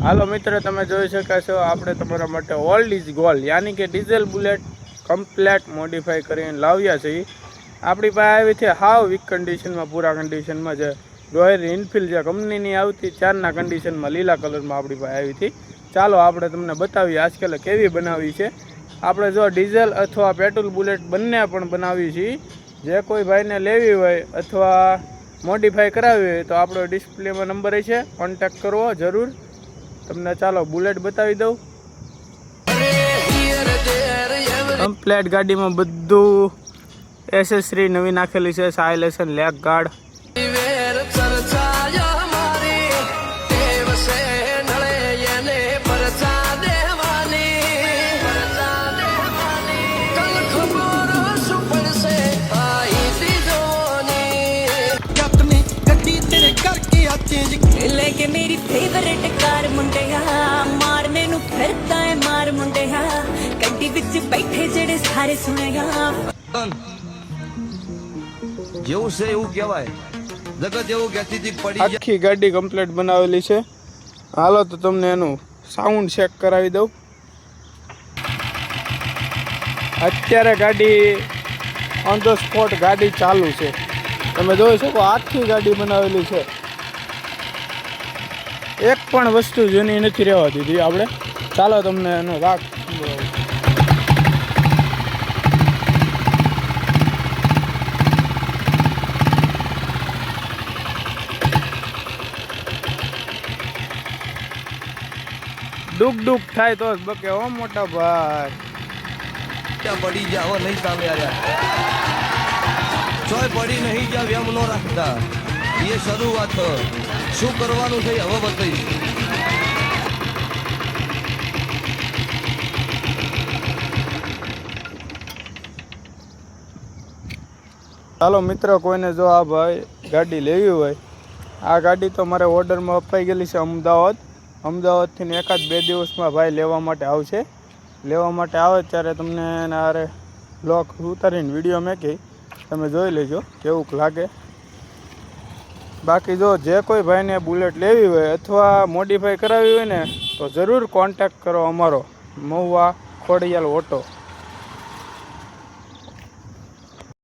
હાલો મિત્ર, તમે જોઈ શકો છો આપણે તમારા માટે ઓલ્ડ ઇઝ ગોલ્ડ યાની કે ડીઝલ બુલેટ કમ્પ્લેટ મોડિફાઈ કરીને લાવ્યા છે। આપણી પાસે આવી છે હાવ વીક કન્ડિશનમાં, પૂરા કન્ડિશનમાં જે રોયલ એનફિલ્ડ જે કંપનીની આવતી ચારના કન્ડિશનમાં લીલા કલરમાં આપણી પાસે આવી હતી। ચાલો આપણે તમને બતાવીએ આજકાલ કેવી બનાવી છે। આપણે જો ડીઝલ અથવા પેટ્રોલ બુલેટ બંને પણ બનાવી છીએ। જે કોઈ ભાઈને લેવી હોય અથવા મોડિફાઈ કરાવી હોય તો આપણો ડિસ્પ્લેમાં નંબર છે, કોન્ટેક્ટ કરવો જરૂર। તમને ચાલો બુલેટ બતાવી દઉં। કમ્પ્લેટ ગાડીમાં બધું એસેસરી નવી નાખેલી છે, સાયલેશન, લેગ ગાર્ડ। लेके मेरी फेवरेट कार मुंडिया मार मैनू फिरदा है मार मुंडिया गड्डी विच बैठे जेड़े सारे सुनेगा જેવું છે એવું કહેવાય જગત એવું કહેતી હતી પડી આખી ગાડી કમ્પ્લીટ બનાવેલી છે। હાલો તો તમને એનું સાઉન્ડ ચેક કરાવી દઉં। અત્યારે ગાડી ઓન ધ સ્પોટ ગાડી ચાલુ છે, તમે જોઈ શકો આખી ગાડી બનાવેલી છે। એક પણ વસ્તુ જૂની નથી રહેવા દીધી આપણે। ચાલો તમને એનો રાગ ડુક ડુક થાય તો જ બકે હો મોટા ભાઈ। પડી જાવ નહીં સામે આવ્યા ચોય પડી નહીં જાવ એમ નો રાખતા। એ શરૂઆત શું કરવાનું છે હવે બતાવીશ। ચાલો મિત્ર, કોઈને જો આ ભાઈ ગાડી લેવી હોય, આ ગાડી તો મારે ઓર્ડરમાં અપાઈ ગયેલી છે અમદાવાદથી એકાદ 2 દિવસમાં ભાઈ લેવા માટે આવશે। લેવા માટે આવે ત્યારે તમને એના હારે બ્લોક ઉતારીને વિડીયો મેકી તમે જોઈ લેજો કેવું લાગે। બાકી જો જે કોઈ ભાઈને બુલેટ લેવી હોય અથવા મોડિફાઈ કરાવી હોય ને તો જરૂર કોન્ટેક્ટ કરો અમારો મહુવા ખોડિયાલ ઓટો।